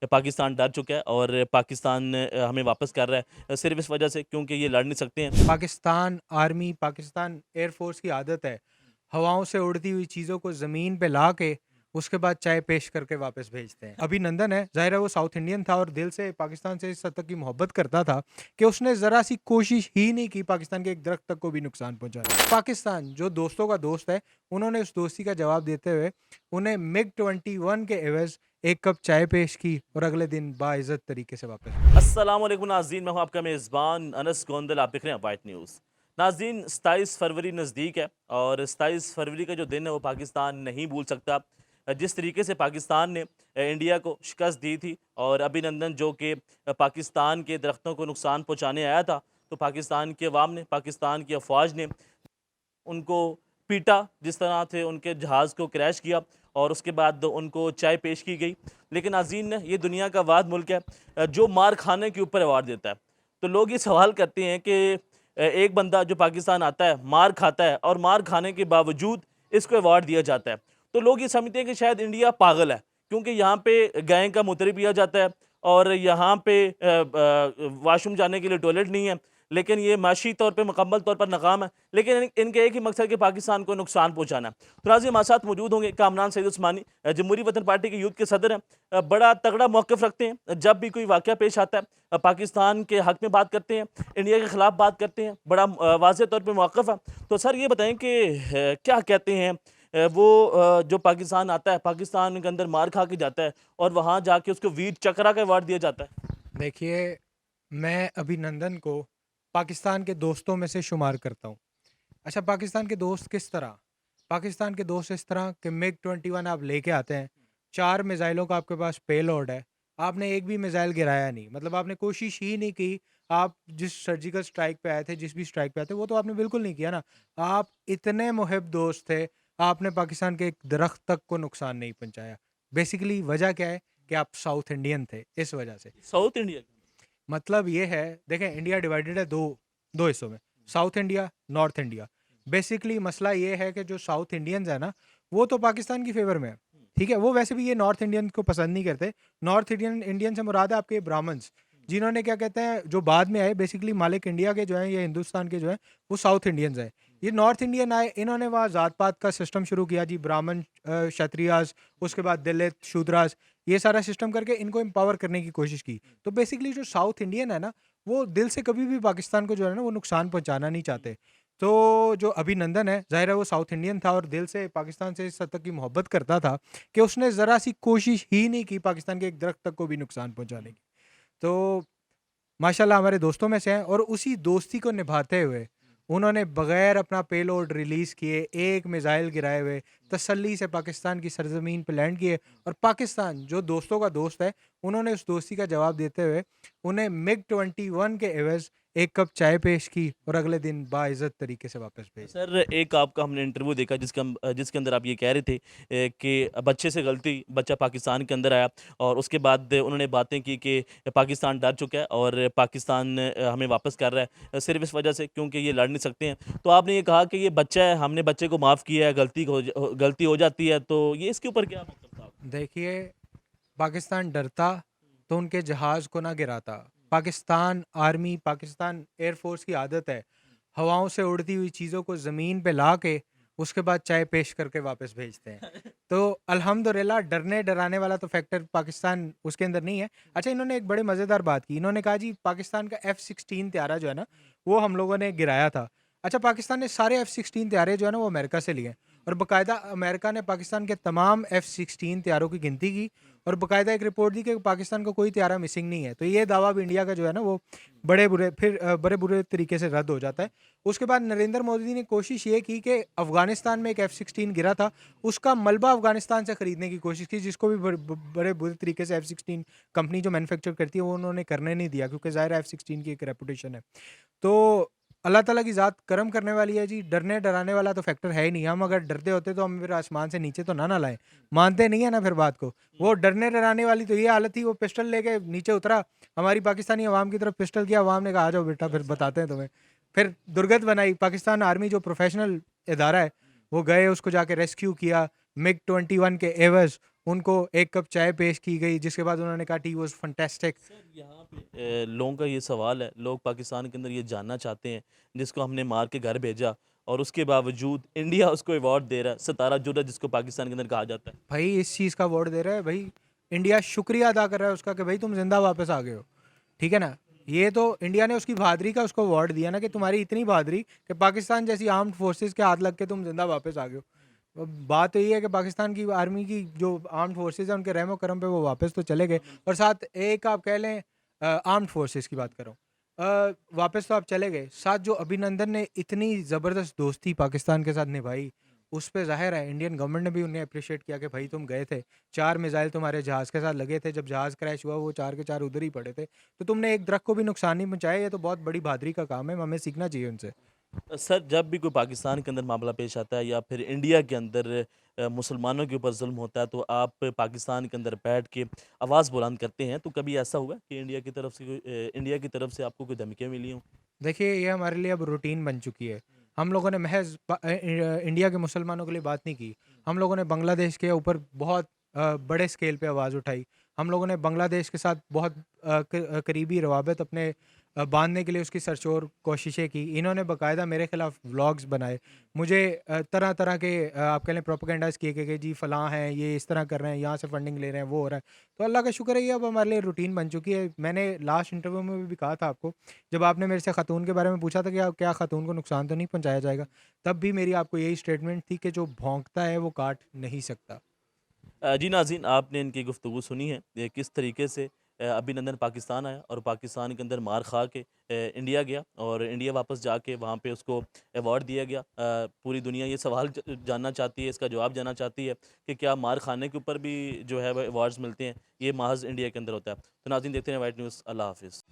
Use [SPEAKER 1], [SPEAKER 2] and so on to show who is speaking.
[SPEAKER 1] पाकिस्तान डर चुका है और पाकिस्तान हमें वापस कर रहा है सिर्फ इस वजह से क्योंकि ये लड़ नहीं सकते हैं।
[SPEAKER 2] पाकिस्तान आर्मी, पाकिस्तान एयरफोर्स की आदत है हवाओं से उड़ती हुई चीज़ों को ज़मीन पे ला के उसके बाद चाय पेश करके वापस भेजते हैं। अभिनंदन है, ज़ाहिर है वो साउथ इंडियन था और दिल से पाकिस्तान से इस हद तक की मोहब्बत करता था कि उसने ज़रा सी कोशिश ही नहीं की पाकिस्तान के एक दरख्त तक को भी नुकसान पहुंचाने। पाकिस्तान जो दोस्तों का दोस्त है, उन्होंने उस दोस्ती का जवाब देते हुए उन्हें मिग-21 के एवज़ एक कप चाय पेश की और अगले दिन बाइज़्ज़त तरीके से वापस भेज दी।
[SPEAKER 1] अस्सलाम वालेकुम नाज़रीन, मैं हूं आपका मेज़बान अनस गोंदल। आप देख रहे हैं वाइट न्यूज़। नाज़रीन, 27 फरवरी नज़दीक है और 27 फरवरी का जो दिन है वो पाकिस्तान नहीं भूल सकता। जिस तरीके से पाकिस्तान ने इंडिया को शिकस्त दी थी और अभिनंदन जो कि पाकिस्तान के दरख्तों को नुकसान पहुँचाने आया था, तो पाकिस्तान की अवाम ने, पाकिस्तान की अफ़वाज ने उनको पीटा, जिस तरह से उनके जहाज़ को क्रैश किया और उसके बाद उनको चाय पेश की गई। लेकिन नाज़रीन, ये दुनिया का वाद मुल्क है जो मार खाने के ऊपर अवार्ड देता है। तो लोग ये सवाल करते हैं कि एक बंदा जो पाकिस्तान आता है, मार खाता है और मार खाने के बावजूद इसको अवार्ड दिया जाता है। तो लोग ये समझते हैं कि शायद इंडिया पागल है, क्योंकि यहाँ पे गाय का मूत्र पिया जाता है और यहाँ पे वॉशरूम जाने के लिए टॉयलेट नहीं है। लेकिन ये माशी तौर पे मुकम्मल तौर पर नाकाम है, लेकिन इनके एक ही मकसद कि पाकिस्तान को नुकसान पहुंचाना है। तो नाज़रीन, हमारे साथ मौजूद होंगे कामरान सईद उस्मानी, जमहूरी वतन पार्टी के यूथ के सदर हैं। बड़ा तगड़ा मौक़िफ़ रखते हैं, जब भी कोई वाक़या पेश आता है पाकिस्तान के हक़ में बात करते हैं, इंडिया के ख़िलाफ़ बात करते हैं, बड़ा वाज़ेह तौर पे मौक़िफ़ है। तो सर ये बताएँ कि क्या कहते हैं जो पाकिस्तान आता है, पाकिस्तान के अंदर मार खा के जाता है और वहाँ जाके उसको वीर चक्रा का अवार्ड दिया जाता है?
[SPEAKER 2] देखिए, मैं अभिनंदन को पाकिस्तान के दोस्तों में से शुमार करता हूँ। अच्छा, पाकिस्तान के दोस्त किस तरह? पाकिस्तान के दोस्त इस तरह कि मिग-21 आप लेके आते हैं, 4 मिसाइलों का आपके पास पेलोड है, आपने एक भी मिसाइल गिराया नहीं। मतलब आपने कोशिश ही नहीं की, आप जिस सर्जिकल स्ट्राइक पे आए थे, जिस भी स्ट्राइक पे आए थे, वो तो आपने बिल्कुल नहीं किया ना। आप इतने मुहिब दोस्त थे, आपने पाकिस्तान के एक दरख्त तक को नुकसान नहीं पहुँचाया। बेसिकली वजह क्या है कि आप साउथ इंडियन थे, इस वजह से।
[SPEAKER 1] साउथ इंडिया के
[SPEAKER 2] मतलब ये है, देखें इंडिया डिवाइडेड है 2 हिस्सों में, south India, north India. Basically मसला ये है कि जो साउथ इंडियंस है ना, वो तो पाकिस्तान की फ़ेवर में है, ठीक है? वो वैसे भी ये नॉर्थ इंडियन को पसंद नहीं करते। नॉर्थ इंडियन इंडियन से मुराद है आपके ब्राह्मण्स, जिन्होंने क्या कहते हैं, जो बाद में आए बेसिकली मालिक इंडिया के जो हैं, ये हिंदुस्तान के जो हैं, वो साउथ इंडियंस हैं। ये नॉर्थ इंडियन आए, इन्होंने वहाँ ज़ात-पात का सिस्टम शुरू किया जी, ब्राह्मण क्षत्रियास, उसके बाद दलित, शूद्रास, ये सारा सिस्टम करके इनको एम्पावर करने की कोशिश की। तो बेसिकली जो साउथ इंडियन है ना, वो दिल से कभी भी पाकिस्तान को जो है ना, वो नुकसान पहुँचाना नहीं चाहते। तो जो अभिनंदन है, ज़ाहिर है वो साउथ इंडियन था और दिल से पाकिस्तान से इस हद तक की मोहब्बत करता था कि उसने ज़रा सी कोशिश ही नहीं की पाकिस्तान के एक दरख्त तक को भी नुकसान पहुँचाने की। तो माशाल्लाह हमारे दोस्तों में से हैं और उसी दोस्ती को निभाते हुए उन्होंने बगैर अपना पेलोड रिलीज़ किए, एक मिसाइल गिराए हुए, तसल्ली से पाकिस्तान की सरज़मीन पे लैंड किए और पाकिस्तान जो दोस्तों का दोस्त है, उन्होंने उस दोस्ती का जवाब देते हुए उन्हें मिग-21 के एवज़ एक कप चाय पेश की और अगले दिन बाइज़्ज़त तरीके से वापस भेज दी।
[SPEAKER 1] सर, एक आपका हमने इंटरव्यू देखा जिसके अंदर आप ये कह रहे थे कि बच्चे से गलती, बच्चा पाकिस्तान के अंदर आया और उसके बाद उन्होंने बातें की कि पाकिस्तान डर चुका है और पाकिस्तान हमें वापस कर रहा है सिर्फ इस वजह से क्योंकि ये लड़ नहीं सकते हैं। तो आपने ये कहा कि ये बच्चा है, हमने बच्चे को माफ़ किया है, गलती हो जाती है, तो ये इसके ऊपर क्या मतलब था?
[SPEAKER 2] देखिए, पाकिस्तान डरता तो उनके जहाज़ को ना गिराता। पाकिस्तान आर्मी, पाकिस्तान एयरफोर्स की आदत है हवाओं से उड़ती हुई चीज़ों को ज़मीन पे ला के उसके बाद चाय पेश करके वापस भेजते हैं। तो अल्हम्दुलिल्लाह डरने डराने वाला तो फैक्टर पाकिस्तान उसके अंदर नहीं है। अच्छा, इन्होंने एक बड़े मज़ेदार बात की। इन्होंने कहा जी पाकिस्तान का F-16 त्यारा जो है ना, वो हम लोगों ने गिराया था। अच्छा, पाकिस्तान ने सारे F-16 त्यारे जो है ना, वो अमेरिका से लिए और बाकायदा अमेरिका ने पाकिस्तान के तमाम F-16 त्यारों की गिनती की और बाकायदा एक रिपोर्ट दी कि पाकिस्तान का कोई त्यारा मिसिंग नहीं है। तो ये दावा भी इंडिया का जो है ना, वो बड़े बुरे तरीके से रद्द हो जाता है। उसके बाद नरेंद्र मोदी ने कोशिश ये की कि अफ़गानिस्तान में एक F-16 गिरा था, उसका मलबा अफ़गानिस्तान से खरीदने की कोशिश की, जिसको भी बड़े बुरे तरीके से F-16 कंपनी जो मैन्युफैक्चर करती है, वो उन्होंने करने नहीं दिया क्योंकि ज़ाहिर है F-16 की एक रेपुटेशन है। तो अल्लाह ताला की ज़ात करम करने वाली है जी, डरने डराने वाला तो फैक्टर है ही नहीं। हम अगर डरते होते तो हम फिर आसमान से नीचे तो ना लाएँ। मानते नहीं है ना फिर बात को। वो डरने डराने वाली तो ये हालत थी, वो पिस्टल लेके नीचे उतरा, हमारी पाकिस्तानी अवाम की तरफ पिस्टल किया, अवाम ने कहा आ जाओ बेटा फिर बताते हैं तुम्हें। फिर दुर्गत बनाई, पाकिस्तान आर्मी जो प्रोफेशनल इदारा है, वो गए उसको जाके रेस्क्यू किया मिग-21 के एवज़ उनको एक कप चाय पेश की गई, जिसके बाद उन्होंने कहा टी वाज फैंटास्टिक।
[SPEAKER 1] सर यहाँ पे लोगों का ये सवाल है, लोग पाकिस्तान के अंदर ये जानना चाहते हैं, जिसको हमने मार के घर भेजा और उसके बावजूद इंडिया उसको अवार्ड दे रहा है, सितारा जुड़ा जिसको पाकिस्तान के अंदर कहा जाता है।
[SPEAKER 2] भाई इस चीज़ का अवार्ड दे रहा है भाई, इंडिया शुक्रिया अदा कर रहा है उसका कि भाई तुम जिंदा वापस आ गए हो, ठीक है ना। ये तो इंडिया ने उसकी बहादुरी का उसको अवार्ड दिया ना, कि तुम्हारी इतनी बहादुरी कि पाकिस्तान जैसी आर्म्ड फोर्सेस के हाथ लग के तुम जिंदा वापस आ गए हो। अब बात तो ये है कि पाकिस्तान की आर्मी की जो आर्म्ड फोर्सेस है उनके रहमो करम पे वो वापस तो चले गए, और साथ एक आप कह लें आर्म्ड फोर्सेस की बात करो, वापस तो आप चले गए, साथ जो अभिनंदन ने इतनी ज़बरदस्त दोस्ती पाकिस्तान के साथ निभाई, उस पे ज़ाहिर है इंडियन गवर्नमेंट ने भी उन्हें अप्रिशिएट किया कि भाई तुम गए थे, 4 मिसाइल तुम्हारे जहाज़ के साथ लगे थे, जब जहाज़ क्रैश हुआ वो 4 के 4 उधर ही पड़े थे, तो तुमने एक दरख्त को भी नुकसान नहीं पहुंचाया। ये तो बहुत बड़ी बहादुरी का काम है, हमें सीखना चाहिए उनसे।
[SPEAKER 1] सर जब भी कोई पाकिस्तान के अंदर मामला पेश आता है या फिर इंडिया के अंदर मुसलमानों के ऊपर जुल्म होता है तो आप पाकिस्तान के अंदर बैठ के आवाज़ बुलंद करते हैं, तो कभी ऐसा हुआ कि इंडिया की तरफ से आपको कोई धमकियाँ मिली हों?
[SPEAKER 2] देखिए ये हमारे लिए अब रूटीन बन चुकी है। हम लोगों ने महज़ इंडिया के मुसलमानों के लिए बात नहीं की। हम लोगों ने बांग्लादेश के ऊपर बहुत बड़े स्केल पे आवाज़ उठाई। हम लोगों ने बांग्लादेश के साथ बहुत करीबी रवाबत अपने बाँधने के लिए उसकी सरचोर कोशिशें की। इन्होंने बाकायदा मेरे खिलाफ व्लॉग्स बनाए। मुझे तरह-तरह के आप कह लें प्रोपेगेंडास किए कि जी फलाँ हैं, ये इस तरह कर रहे हैं, यहाँ से फंडिंग ले रहे हैं, वो हो रहा है। तो अल्लाह का शुक्र है ये अब हमारे लिए रूटीन बन चुकी है। मैंने लास्ट इंटरव्यू में भी कहा था आपको, जब आपने मेरे से खातून के बारे में पूछा था कि क्या खातून को नुकसान तो नहीं पहुँचाया जाएगा? तब भी मेरी आपको यही स्टेटमेंट थी कि जो भौंकता है वो काट नहीं सकता।
[SPEAKER 1] जी नाज़रीन, आपने इनकी गुफ्तगू सुनी है, ये किस तरीके से अभिनंदन पाकिस्तान आया और पाकिस्तान के अंदर मार खा के इंडिया गया और इंडिया वापस जाके वहाँ पे उसको अवार्ड दिया गया। पूरी दुनिया ये सवाल जानना चाहती है, इसका जवाब जानना चाहती है कि क्या मार खाने के ऊपर भी जो है वो अवार्ड्स मिलते हैं, ये महज़ इंडिया के अंदर होता है। तो नाज़रीन देखते हैं वाइट न्यूज़। अल्लाह हाफ़िज़।